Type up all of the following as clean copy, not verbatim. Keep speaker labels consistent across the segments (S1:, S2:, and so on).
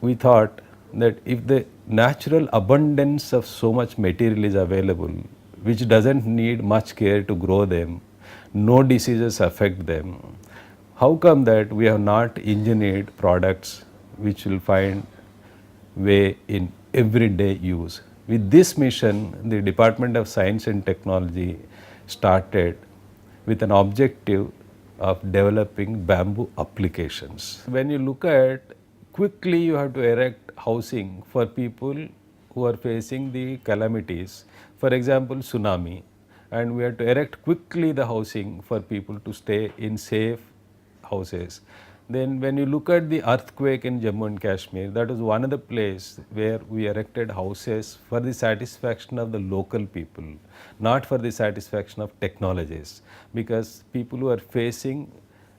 S1: We thought that if the natural abundance of so much material is available, which doesn't need much care to grow them, no diseases affect them, how come that we have not engineered products which will find way in everyday use? With this mission, the Department of Science and Technology started with an objective of developing bamboo applications. When you look at, quickly you have to erect housing for people who are facing the calamities, for example tsunami, and we have to erect quickly the housing for people to stay in safe houses. Then when you look at the earthquake in Jammu and Kashmir, that was one of the place where we erected houses for the satisfaction of the local people, not for the satisfaction of technologies, because people who are facing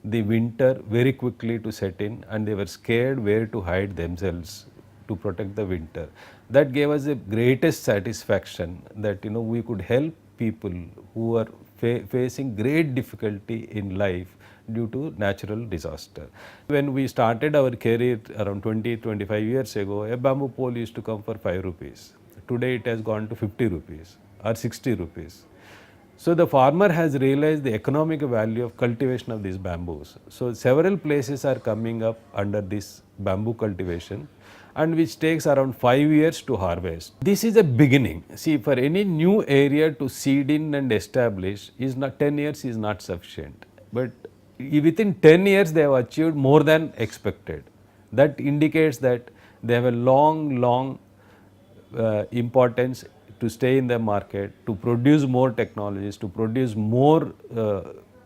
S1: the winter very quickly to set in and they were scared where to hide themselves to protect the winter. That gave us the greatest satisfaction that we could help people who are facing great difficulty in life due to natural disaster. When we started our career around 20-25 years ago, a bamboo pole used to come for 5 rupees. Today it has gone to 50 rupees or 60 rupees. So the farmer has realized the economic value of cultivation of these bamboos. So several places are coming up under this bamboo cultivation, and which takes around 5 years to harvest. This is a beginning. See, for any new area to seed in and establish, is not 10 years is not sufficient. But within 10 years they have achieved more than expected. That indicates that they have a long importance to stay in the market, to produce more technologies, to produce more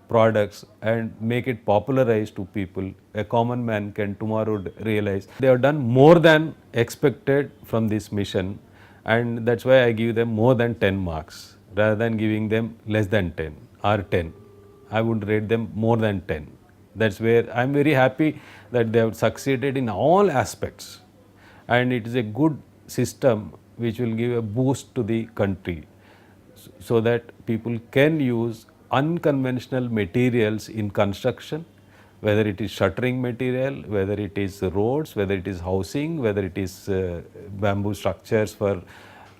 S1: products and make it popularized to people. A common man can tomorrow realize they have done more than expected from this mission, and that's why I give them more than 10 marks rather than giving them less than 10 or 10. I would rate them more than 10. That's where I am very happy that they have succeeded in all aspects, and it is a good system which will give a boost to the country so that people can use unconventional materials in construction, whether it is shuttering material, whether it is roads, whether it is housing, whether it is bamboo structures for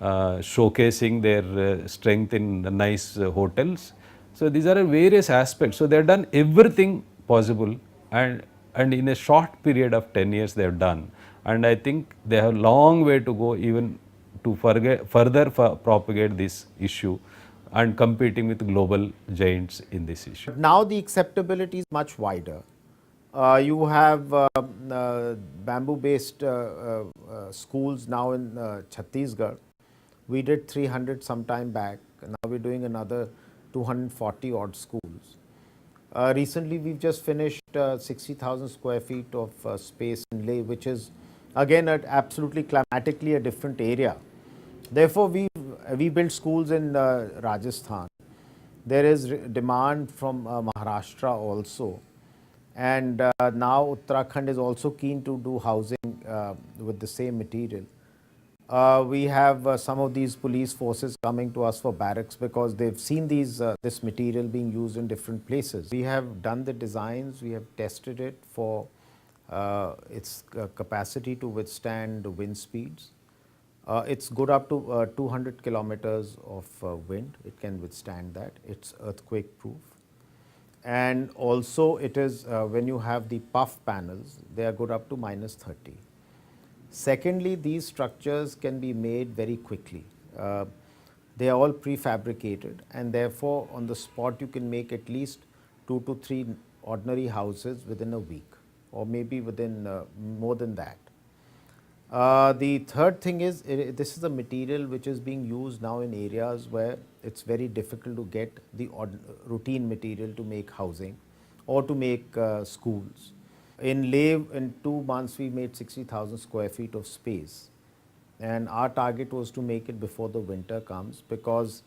S1: showcasing their strength in nice hotels. So these are various aspects. So they have done everything possible, and in a short period of 10 years they have done. And I think they have a long way to go even to further propagate this issue and competing with global giants in this issue.
S2: Now the acceptability is much wider. You have bamboo-based schools now in Chhattisgarh. We did 300 some time back. Now we're doing another 240 odd schools. Recently, we've just finished 60,000 square feet of space in Leh, which is again absolutely climatically a different area. Therefore, we built schools in Rajasthan. There is demand from Maharashtra also, and now Uttarakhand is also keen to do housing with the same material. We have some of these police forces coming to us for barracks because they've seen this material being used in different places. We have done the designs, we have tested it for its capacity to withstand wind speeds. It's good up to 200 kilometers of wind. It can withstand that. It's earthquake proof. And also it is, when you have the puff panels, they are good up to minus 30. Secondly, these structures can be made very quickly. They are all prefabricated, and therefore on the spot you can make at least 2 to 3 ordinary houses within a week, or maybe within more than that. The third thing is, this is a material which is being used now in areas where it's very difficult to get the routine material to make housing or to make schools. In Leh, in 2 months, we made 60,000 square feet of space. And our target was to make it before the winter comes, because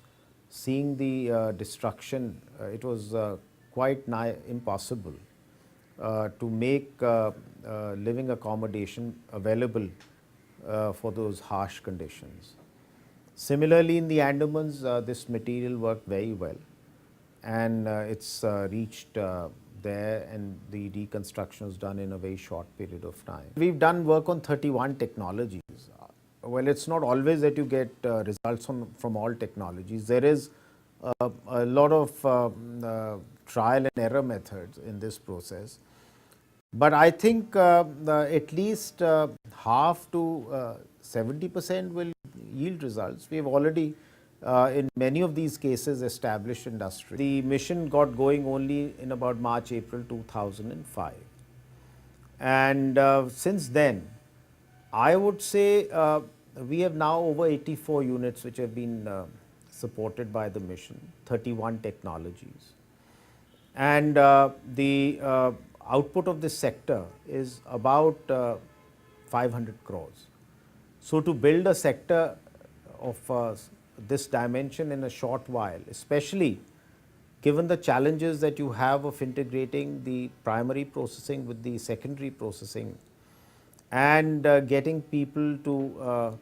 S2: seeing the destruction, it was quite impossible to make living accommodation available for those harsh conditions. Similarly, in the Andamans, this material worked very well, and it's reached there, and the reconstruction was done in a very short period of time. We've done work on 31 technologies. Well, it's not always that you get results from all technologies. There is a lot of trial and error methods in this process. But I think at least half to 70% will yield results. We have already, in many of these cases, established industry. The mission got going only in about March, April 2005. And since then, I would say we have now over 84 units which have been supported by the mission, 31 technologies. And the output of this sector is about 500 crores. So to build a sector of this dimension in a short while, especially given the challenges that you have of integrating the primary processing with the secondary processing and getting people to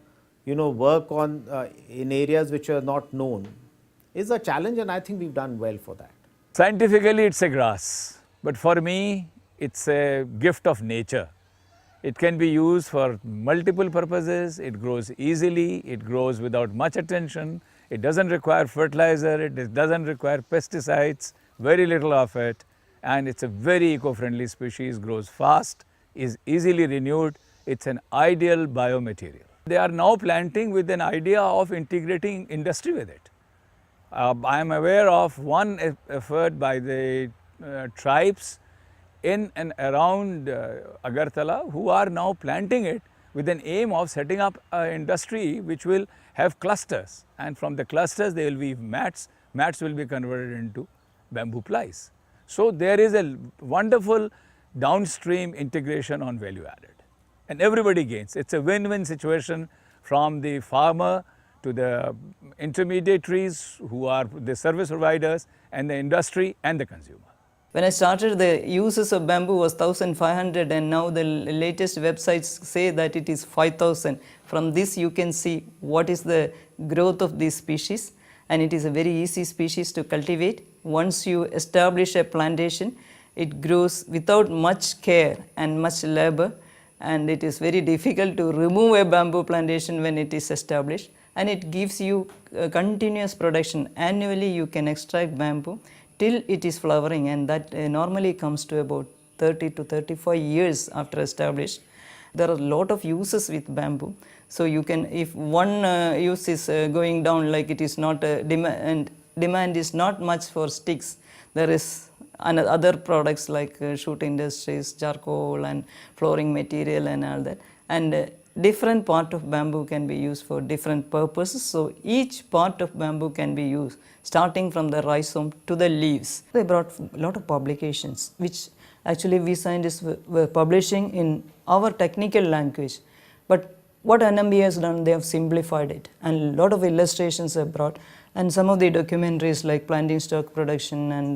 S2: work on in areas which are not known, is a challenge, and I think we've done well for that.
S3: Scientifically, it's a grass, but for me, it's a gift of nature. It can be used for multiple purposes. It grows easily, it grows without much attention, it doesn't require fertilizer, it doesn't require pesticides, very little of it, and it's a very eco-friendly species, grows fast, is easily renewed. It's an ideal biomaterial. They are now planting with an idea of integrating industry with it. I am aware of one effort by the tribes in and around Agartala who are now planting it with an aim of setting up an industry which will have clusters, and from the clusters there will be mats, mats will be converted into bamboo plies. So there is a wonderful downstream integration on value added, and everybody gains. It's a win-win situation from the farmer to the intermediaries who are the service providers and the industry and the consumer.
S4: When I started, the uses of bamboo was 1,500, and now the latest websites say that it is 5,000. From this you can see what is the growth of this species, and it is a very easy species to cultivate. Once you establish a plantation, it grows without much care and much labor, and it is very difficult to remove a bamboo plantation when it is established, and it gives you continuous production. Annually you can extract bamboo till it is flowering, and that normally comes to about 30 to 35 years after established. There are a lot of uses with bamboo. So you can, if one use is going down, like it is not demand is not much for sticks, there is other products like shoot industries, charcoal and flooring material and all that, and different part of bamboo can be used for different purposes. So each part of bamboo can be used, starting from the rhizome to the leaves. They brought a lot of publications which actually we scientists were publishing in our technical language, but what NMB has done, they have simplified it, and a lot of illustrations are brought, and some of the documentaries like planting stock production and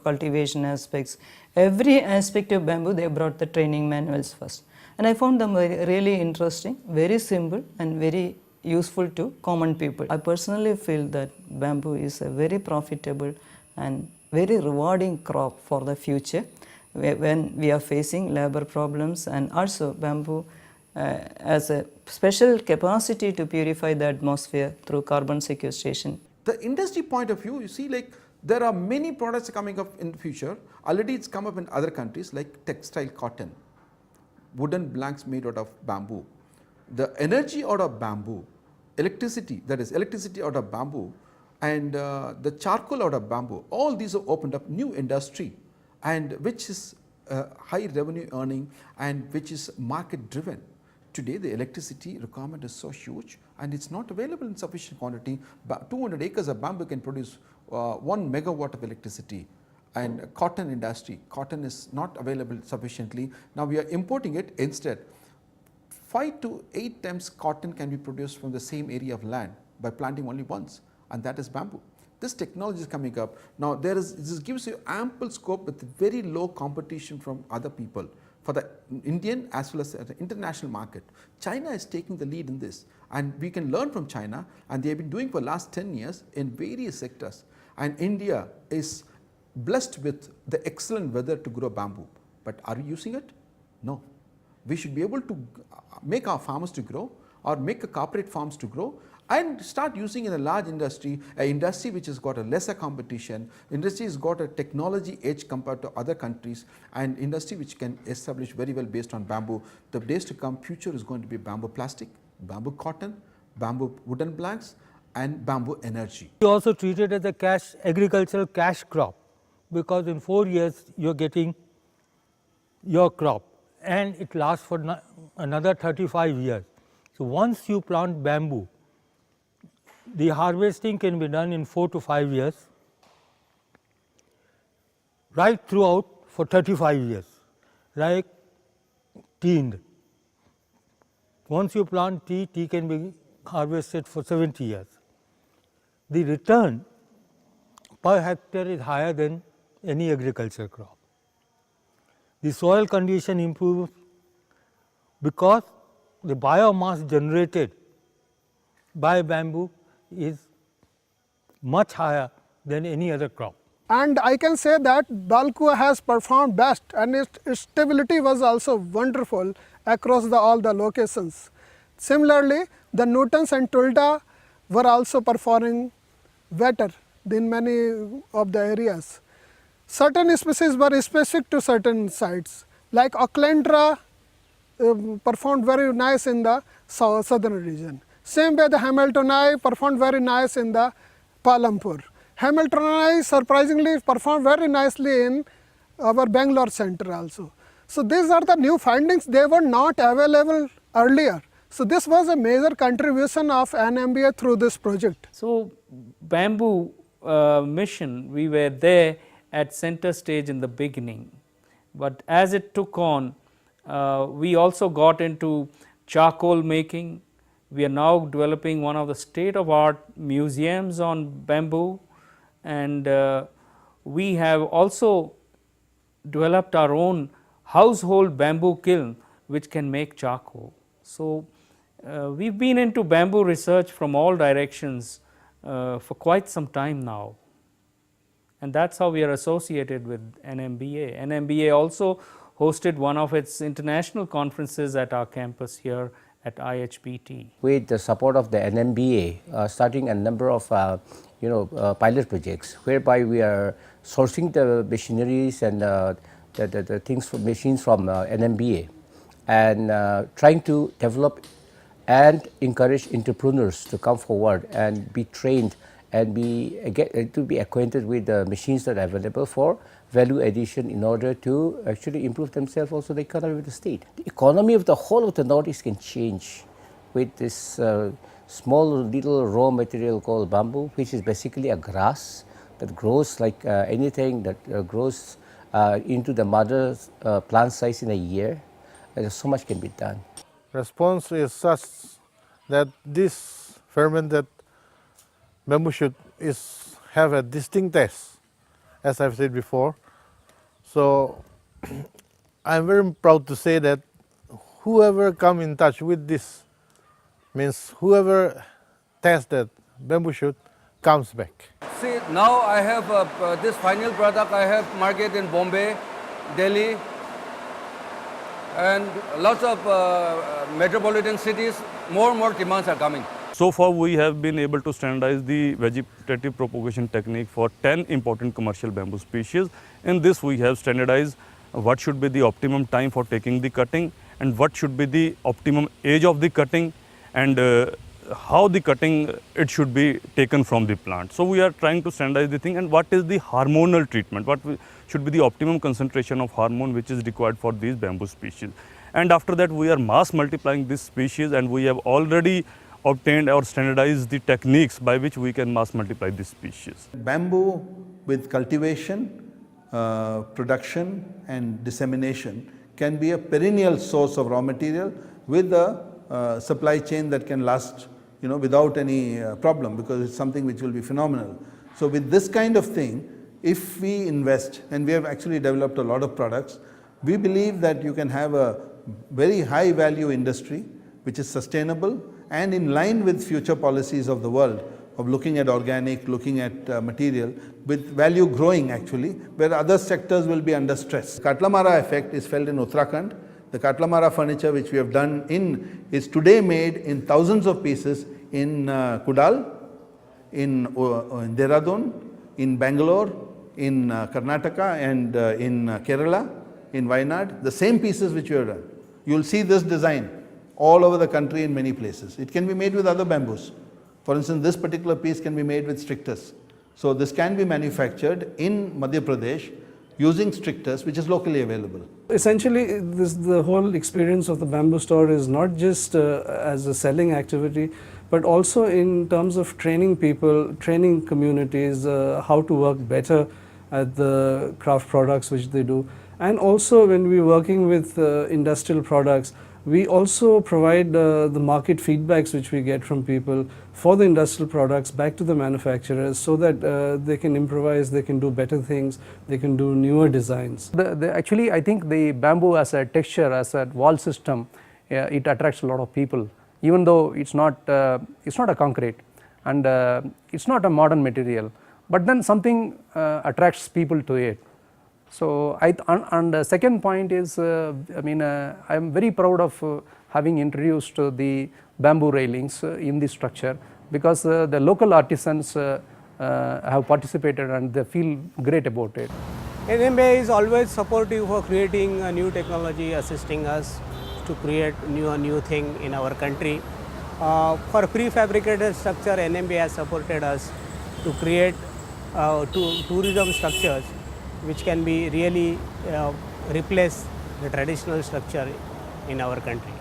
S4: cultivation aspects, every aspect of bamboo they brought the training manuals first, and I found them really interesting, very simple and very useful to common people. I personally feel that bamboo is a very profitable and very rewarding crop for the future when we are facing labor problems, and also bamboo has a special capacity to purify the atmosphere through carbon sequestration.
S5: The industry point of view, you see, like there are many products coming up in the future. Already it's come up in other countries like textile cotton, wooden blanks made out of bamboo. The energy out of bamboo, electricity, that is electricity out of bamboo, and the charcoal out of bamboo, all these have opened up new industry, and which is high revenue earning and which is market driven. Today the electricity requirement is so huge and it's not available in sufficient quantity. 200 acres of bamboo can produce 1 megawatt of electricity, and cotton industry, cotton is not available sufficiently. Now we are importing it instead. 5 to 8 times cotton can be produced from the same area of land by planting only once, and that is bamboo. This technology is coming up. Now this gives you ample scope with very low competition from other people for the Indian as well as the international market. China is taking the lead in this, and we can learn from China, and they have been doing for the last 10 years in various sectors, and India is blessed with the excellent weather to grow bamboo. But are we using it? No. We should be able to make our farmers to grow, or make a corporate farms to grow, and start using in a large industry, an industry which has got a lesser competition, industry has got a technology edge compared to other countries, and industry which can establish very well based on bamboo. The days to come, future is going to be bamboo plastic, bamboo cotton, bamboo wooden planks, and bamboo energy.
S6: We also treat it as a agricultural cash crop, because in 4 years you are getting your crop, and it lasts for another 35 years. So once you plant bamboo, the harvesting can be done in 4 to 5 years, right throughout for 35 years, like tea. Once you plant tea, tea can be harvested for 70 years. The return per hectare is higher than any agricultural crop. The soil condition improves because the biomass generated by bamboo is much higher than any other crop.
S7: And I can say that Balqua has performed best, and its stability was also wonderful across all the locations. Similarly, the Newtons and Tulda were also performing better in many of the areas. Certain species were specific to certain sites, like Aucklandra performed very nice in the southern region. Same way the Hamiltoni performed very nice in the Palampur. Hamiltoni surprisingly performed very nicely in our Bangalore center also. So these are the new findings, they were not available earlier. So this was a major contribution of NMBA through this project.
S8: So bamboo mission, we were there at center stage in the beginning, but as it took on, we also got into charcoal making. We are now developing one of the state-of-art museums on bamboo, and we have also developed our own household bamboo kiln which can make charcoal. So we have been into bamboo research from all directions for quite some time now, and that is how we are associated with NMBA. NMBA also hosted one of its international conferences at our campus here at IHBT.
S9: With the support of the NMBA, starting a number of pilot projects, whereby we are sourcing the machineries and the things from machines from NMBA, and trying to develop and encourage entrepreneurs to come forward and be trained and to be acquainted with the machines that are available for value addition in order to actually improve themselves, also the economy of the state. The economy of the whole of the Northeast can change with this small little raw material called bamboo, which is basically a grass that grows like anything that grows into the mother plant size in a year. So much can be done.
S10: Response is such that this fermented bamboo shoot have a distinct taste, as I've said before. So I'm very proud to say that whoever come in touch with this, means whoever tests that bamboo shoot comes back.
S11: See, now I have this final product, I have market in Bombay, Delhi, and lots of metropolitan cities. More and more demands are coming.
S12: So far we have been able to standardize the vegetative propagation technique for 10 important commercial bamboo species. In this we have standardized what should be the optimum time for taking the cutting, and what should be the optimum age of the cutting, and how the cutting it should be taken from the plant. So we are trying to standardize the thing, and what is the hormonal treatment, should be the optimum concentration of hormone which is required for these bamboo species. And after that we are mass multiplying this species, and we have already obtained or standardized the techniques by which we can mass multiply this species.
S13: Bamboo with cultivation, production and dissemination can be a perennial source of raw material with a supply chain that can last without any problem, because it's something which will be phenomenal. So with this kind of thing, if we invest, and we have actually developed a lot of products, we believe that you can have a very high value industry which is sustainable and in line with future policies of the world, of looking at organic, looking at material, with value growing actually, where other sectors will be under stress. Katlamara effect is felt in Uttarakhand. The Katlamara furniture which we have done is today made in thousands of pieces in Kudal, in Dehradun, in Bangalore, in Karnataka, and in Kerala, in Wayanad, the same pieces which we have done. You will see this design all over the country in many places. It can be made with other bamboos. For instance, this particular piece can be made with strictus. So this can be manufactured in Madhya Pradesh using strictus, which is locally available.
S14: Essentially, the whole experience of the bamboo store is not just as a selling activity, but also in terms of training people, training communities, how to work better at the craft products which they do. And also when we're working with industrial products, we also provide the market feedbacks which we get from people for the industrial products back to the manufacturers, so that they can improvise, they can do better things, they can do newer designs.
S15: Actually, I think the bamboo as a texture, as a wall system, it attracts a lot of people, even though it's not a concrete and it's not a modern material, but then something attracts people to it. So, and the second point is, I am very proud of having introduced the bamboo railings in this structure, because the local artisans have participated and they feel great about it.
S16: NMBI is always supportive for creating a new technology, assisting us to create new thing in our country. For prefabricated structure, NMBI has supported us to create tourism structures which can be really replace the traditional structure in our country.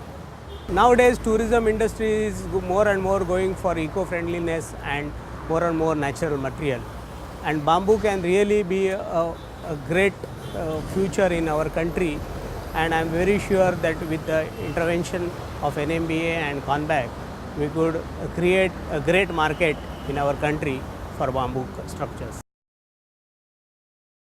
S16: Nowadays, tourism industry is more and more going for eco-friendliness and more natural material. And bamboo can really be a great future in our country. And I am very sure that with the intervention of NMBA and CONBAC, we could create a great market in our country for bamboo structures.